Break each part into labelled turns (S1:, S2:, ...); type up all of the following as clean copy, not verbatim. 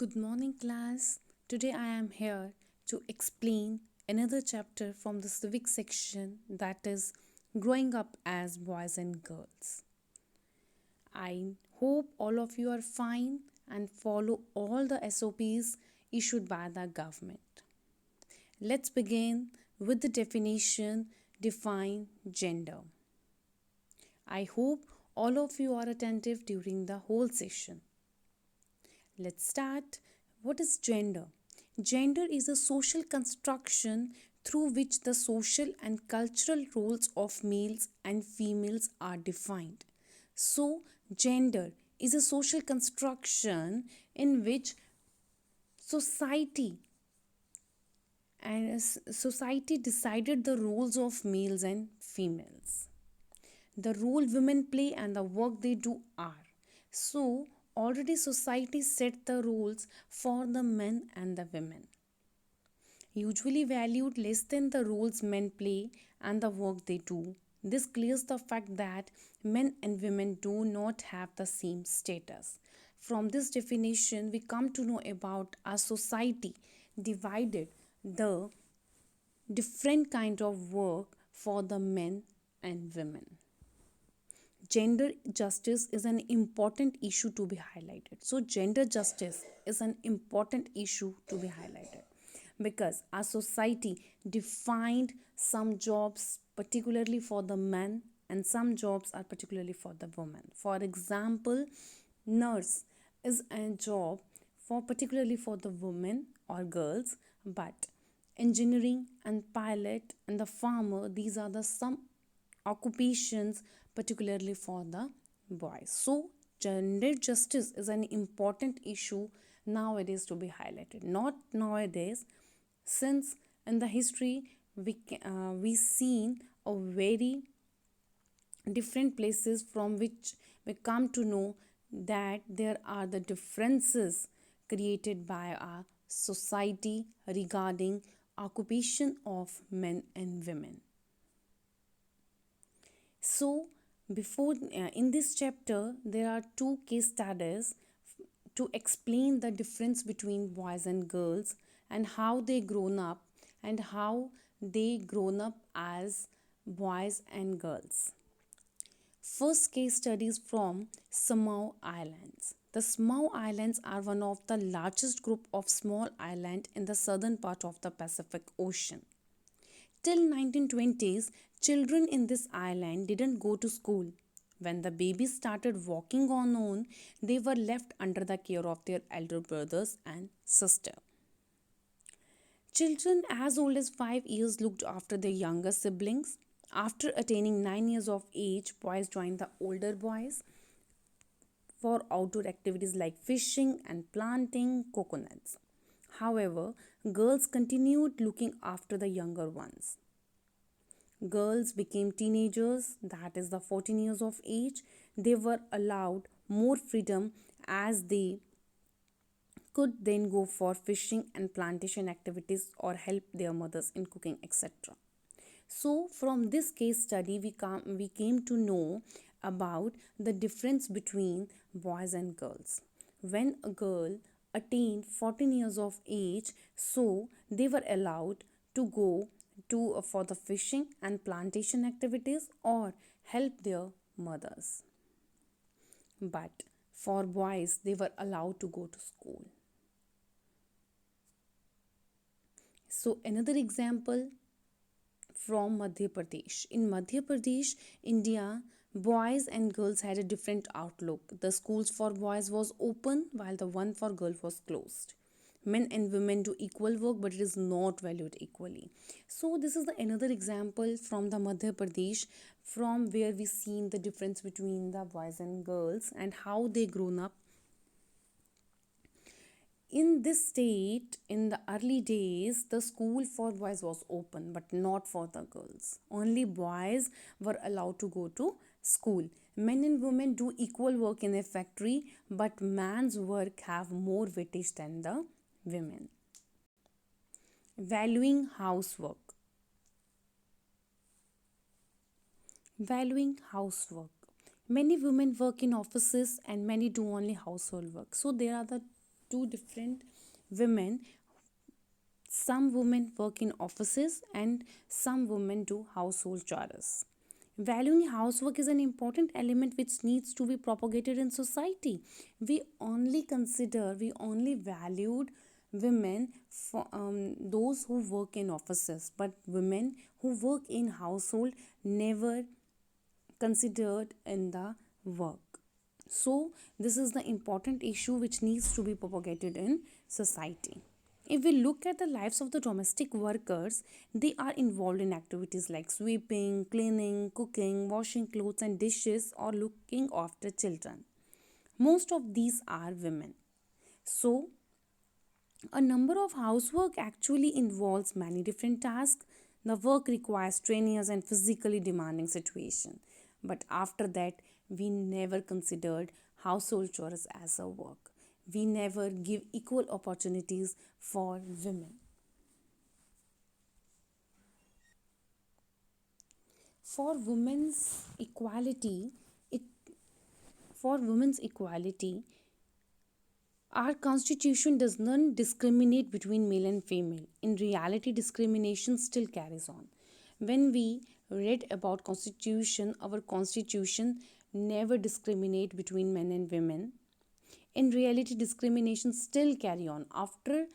S1: Good morning, class. Today I am here to explain another chapter from the civic section, that is growing up as boys and girls. I hope all of you are fine and follow all the SOPs issued by the government. Let's begin with the definition. Define gender. I hope all of you are attentive during the whole session. Let's start. What is gender? Gender is a social construction through which the social and cultural roles of males and females are defined. So, gender is a social construction in which society society decided the roles of males and females, the role women play and the work they do are. So, already society set the rules for the men and the women, usually valued less than the roles men play and the work they do. This clears the fact that men and women do not have the same status. From this definition, we come to know about our society divided the different kind of work for the men and women. Gender justice is an important issue to be highlighted. So, gender justice is an important issue to be highlighted because our society defined some jobs particularly for the men and some jobs are particularly for the women. For example, nurse is a job for particularly for the women or girls, but engineering and pilot and the farmer, these are the some occupations particularly for the boys. So gender justice is an important issue nowadays to be highlighted. Not nowadays, since in the history we seen a very different places from which we come to know that there are the differences created by our society regarding occupation of men and women. So, before in this chapter, there are two case studies to explain the difference between boys and girls and how they grown up and how they grown up as boys and girls. First case studies from Samoa Islands. The Samoa Islands are one of the largest group of small islands in the southern part of the Pacific Ocean. Till 1920s, children in this island didn't go to school. When the babies started walking on own, they were left under the care of their elder brothers and sister. Children as old as 5 years looked after their younger siblings. After attaining 9 years of age, boys joined the older boys for outdoor activities like fishing and planting coconuts. However, girls continued looking after the younger ones. Girls became teenagers, that is the 14 years of age. They were allowed more freedom as they could then go for fishing and plantation activities or help their mothers in cooking, etc. So, from this case study, we came to know about the difference between boys and girls. When a girl attained 14 years of age, so they were allowed to go to for the fishing and plantation activities or help their mothers. But for boys, they were allowed to go to school. So, another example from Madhya Pradesh. In Madhya Pradesh, India, boys and girls had a different outlook. The schools for boys was open while the one for girls was closed. Men and women do equal work, but it is not valued equally. So this is the another example from the Madhya Pradesh, from where we seen the difference between the boys and girls and how they grown up. In this state, in the early days, the school for boys was open but not for the girls. Only boys were allowed to go to school. Men and women do equal work in a factory, but man's work have more weightage than the women. Valuing housework. Valuing housework. Many women work in offices and many do only household work. So there are the two different women. Some women work in offices and some women do household chores. Valuing housework is an important element which needs to be propagated in society. We only valued women for those who work in offices, but women who work in household never considered in the work. So, this is the important issue which needs to be propagated in society. If we look at the lives of the domestic workers, they are involved in activities like sweeping, cleaning, cooking, washing clothes and dishes, or looking after children. Most of these are women. So, a number of housework actually involves many different tasks. The work requires strenuous and physically demanding situation. But after that, we never considered household chores as a work. We never give equal opportunities for women. For women's equality, it for women's equality, our constitution does not discriminate between male and female. In reality, discrimination still carries on. When we read about constitution, our constitution never discriminate between men and women. In reality, discrimination still carry on. After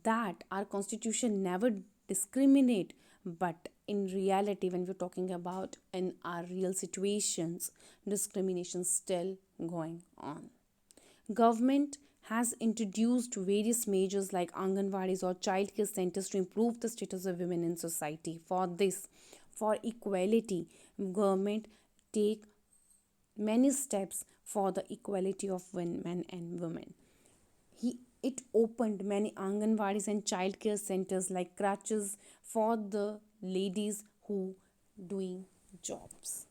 S1: that, our constitution never discriminate, but in reality, when we're talking about in our real situations, discrimination still going on. Government has introduced various measures like Anganwadis or childcare centers to improve the status of women in society. For this, for equality, government take many steps for the equality of men and women. It opened many Anganwadis and childcare centers like crutches for the ladies who doing jobs.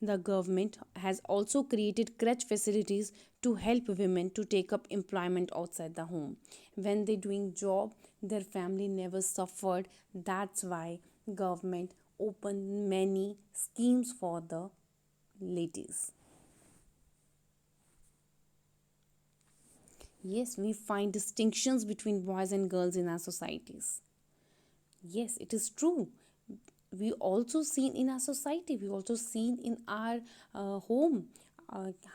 S1: The government has also created crèche facilities to help women to take up employment outside the home. When they doing job, their family never suffered. That's why government opened many schemes for the ladies. Yes, we find distinctions between boys and girls in our societies. Yes, it is true. We also seen in our society, we also seen in our home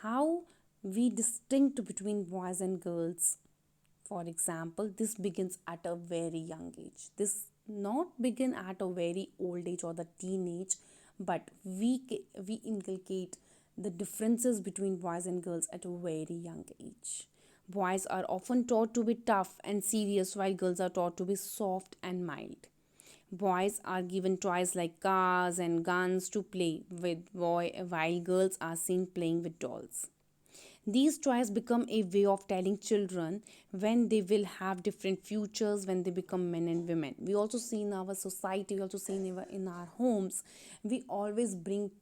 S1: how we distinct between boys and girls. For example, this begins at a very young age. This not begin at a very old age or the teenage, but we inculcate the differences between boys and girls at a very young age. Boys are often taught to be tough and serious, while girls are taught to be soft and mild. Boys are given toys like cars and guns to play with, while girls are seen playing with dolls. These toys become a way of telling children when they will have different futures when they become men and women. We also see in our society, we also see in our homes, we always bring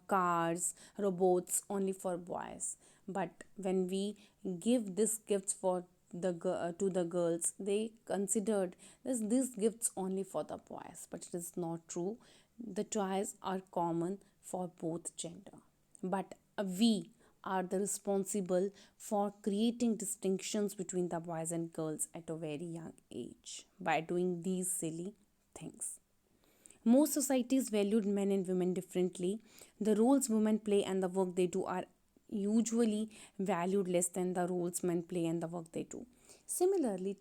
S1: cars, robots only for boys. But when we give these gifts for to the girls, they considered these gifts only for the boys, but it is not true. The toys are common for both gender, but we are the responsible for creating distinctions between the boys and girls at a very young age by doing these silly things. Most societies valued men and women differently. The roles women play and the work they do are usually valued less than the roles men play and the work they do. Similarly,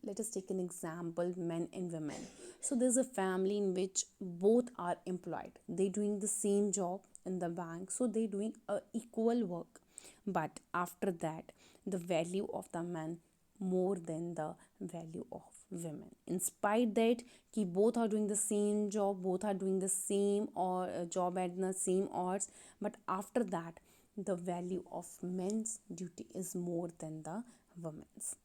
S1: let us take an example, men and women. So there's a family in which both are employed. They doing the same job in the bank, so they doing a equal work. But after that, the value of the man more than the value of women. In spite that ki both are doing the same job, both are doing the same or job at the same hours, but after that the value of men's duty is more than the women's.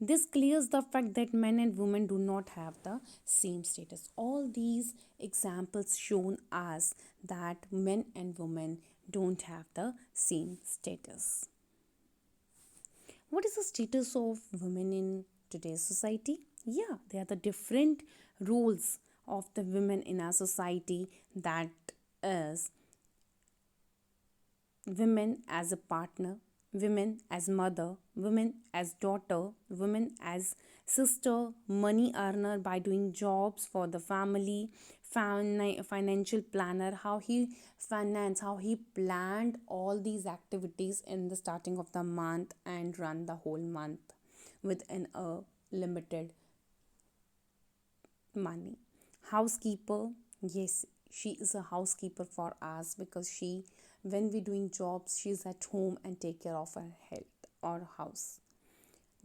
S1: This clears the fact that men and women do not have the same status. All these examples shown us that men and women don't have the same status. What is the status of women in today's society? Yeah, they are the different roles of the women in our society, that is women as a partner, women as mother, women as daughter, women as sister, money earner by doing jobs for the family, financial planner, how he planned all these activities in the starting of the month and run the whole month within a limited money. Housekeeper, yes, she is a housekeeper for us because when we doing jobs, she's at home and take care of her health or house.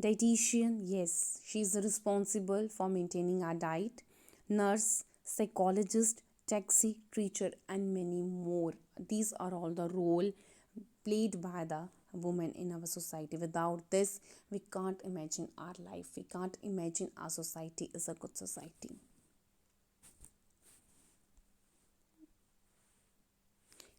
S1: Dietitian, yes, she's responsible for maintaining our diet. Nurse, psychologist, taxi teacher, and many more. These are all the role played by the woman in our society. Without this, we can't imagine our life. We can't imagine our society is a good society.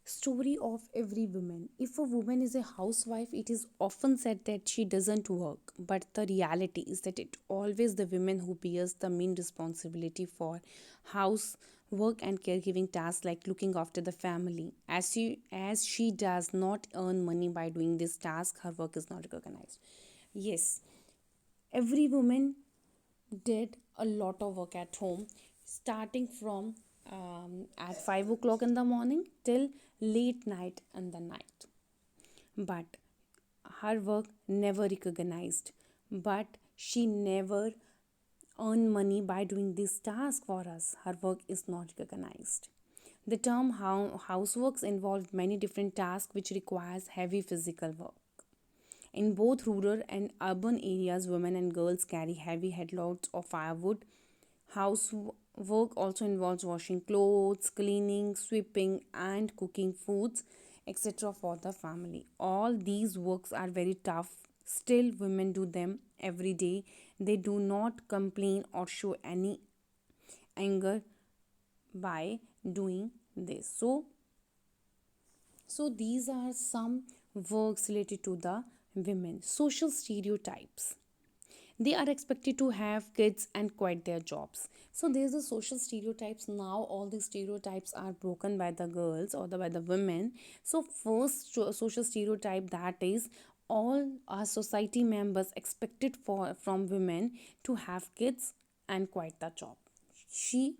S1: Story of every woman. If a woman is a housewife, it is often said that she doesn't work, but the reality is that it always the women who bears the main responsibility for house work and caregiving tasks like looking after the family. As she does not earn money by doing this task, her work is not recognized. Yes, every woman did a lot of work at home, starting from at 5 o'clock in the morning till late night in the night. But her work never recognized. But she never earned money by doing this task for us. Her work is not recognized. The term houseworks involved many different tasks which requires heavy physical work. In both rural and urban areas, women and girls carry heavy headloads of firewood. Housework also involves washing clothes, cleaning, sweeping, and cooking foods, etc. for the family. All these works are very tough. Still, women do them every day. They do not complain or show any anger by doing this. So these are some works related to the women. Social stereotypes. They are expected to have kids and quit their jobs. So there's the social stereotypes. Now all the stereotypes are broken by the girls or by the women. So first social stereotype, that is all our society members expected for from women to have kids and quit the job. She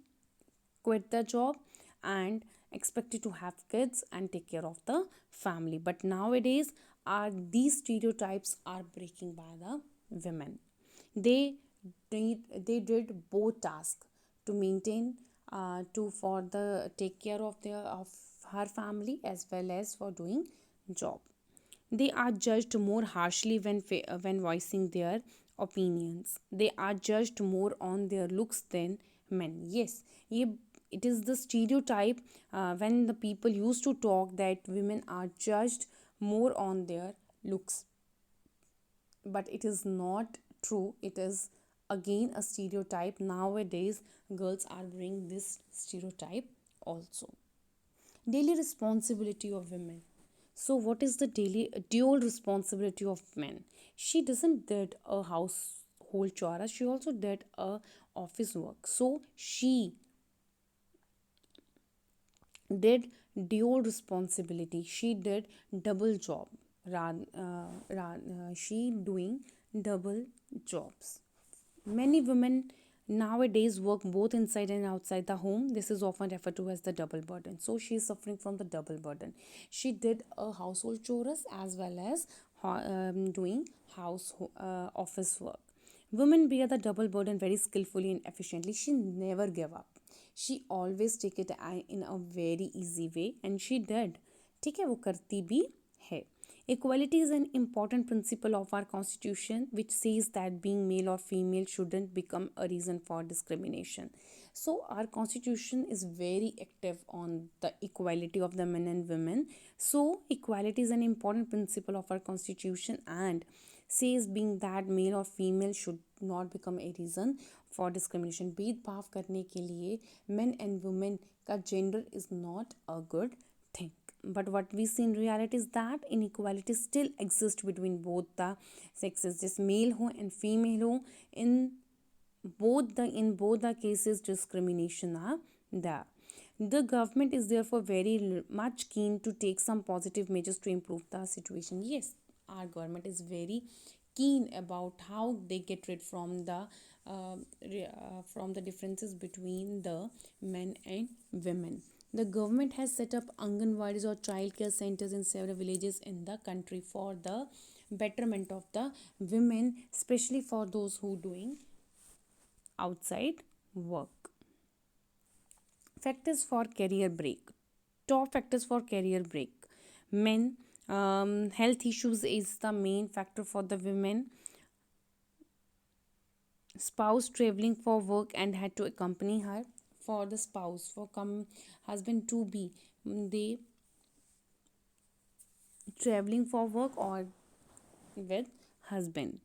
S1: quit the job and expected to have kids and take care of the family. But nowadays are these stereotypes are breaking by the women. They did both tasks to maintain, to for the take care of their of her family as well as for doing job. They are judged more harshly when voicing their opinions. They are judged more on their looks than men. Yes, it is the stereotype, when the people used to talk that women are judged more on their looks, but it is not true. It is again a stereotype. Nowadays girls are bringing this stereotype also. Daily responsibility of women. So what is the daily dual responsibility of men? She doesn't did a household chore, she also did a office work. So she did dual responsibility. She did double job. She doing double jobs. Many women nowadays work both inside and outside the home. This is often referred to as the double burden. So she is suffering from the double burden. She did a household chores as well as doing office work. Women bear the double burden very skillfully and efficiently. She never gave up. She always take it in a very easy way, and she did. ठीक है, वो करती भी है. Equality is an important principle of our constitution, which says that being male or female shouldn't become a reason for discrimination. So our constitution is very active on the equality of the men and women. So equality is an important principle of our constitution and says being that male or female should not become a reason for discrimination. भेदभाव करने के लिए men and women का gender is not a good thing. But what we see in reality is that inequality still exists between both the sexes. Just male ho and female ho, in both the cases discrimination are there. The government is therefore very much keen to take some positive measures to improve the situation. Yes, our government is very keen about how they get rid from the differences between the men and women. The government has set up Anganwadis or childcare centers in several villages in the country for the betterment of the women, especially for those who doing outside work. Factors for career break. Top factors for career break. Men, health issues is the main factor for the women. Spouse traveling for work and had to accompany her. For the spouse, for come husband to be, they traveling for work or with husband.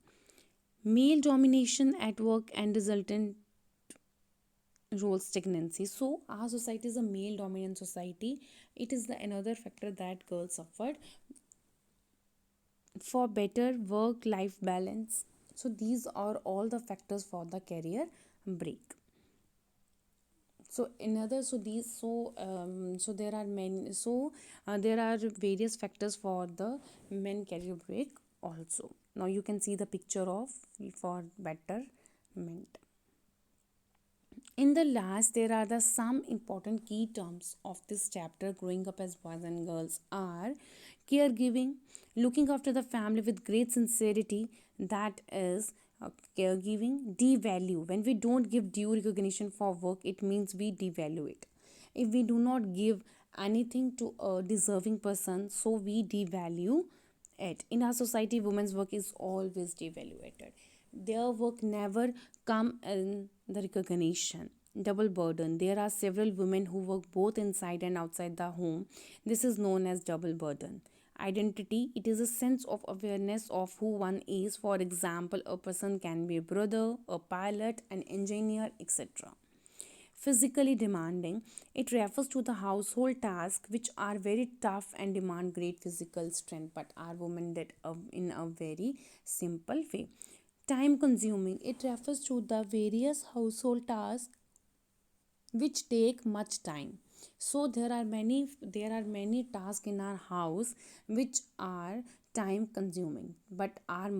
S1: Male domination at work and resultant role stagnancy. So our society is a male dominant society. It is the another factor that girls suffered. For better work life balance, so these are all the factors for the career break. So another, so these so there are many, there are various factors for the men career break also. Now you can see the picture of for betterment. In the last, there are the some important key terms of this chapter. Growing up as boys and girls are caregiving, looking after the family with great sincerity, that is caregiving. Devalue, when we don't give due recognition for work, it means we devalue it. If we do not give anything to a deserving person, so we devalue it. In our society, women's work is always devaluated. Their work never come in the recognition. Double burden, there are several women who work both inside and outside the home. This is known as double burden. Identity, it is a sense of awareness of who one is. For example, a person can be a brother, a pilot, an engineer, etc. Physically demanding, it refers to the household tasks which are very tough and demand great physical strength, but are women did in a very simple way. Time consuming, it refers to the various household tasks which take much time. So there are many tasks in our house which are time consuming, but our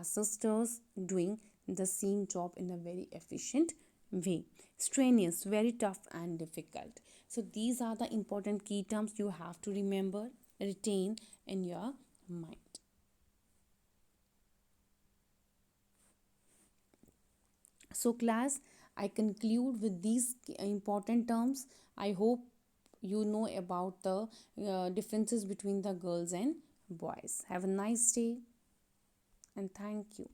S1: sisters doing the same job in a very efficient way. Strenuous, very tough and difficult. So these are the important key terms you have to remember, retain in your mind. So class, I conclude with these important terms. I hope you know about the differences between the girls and boys. Have a nice day and thank you.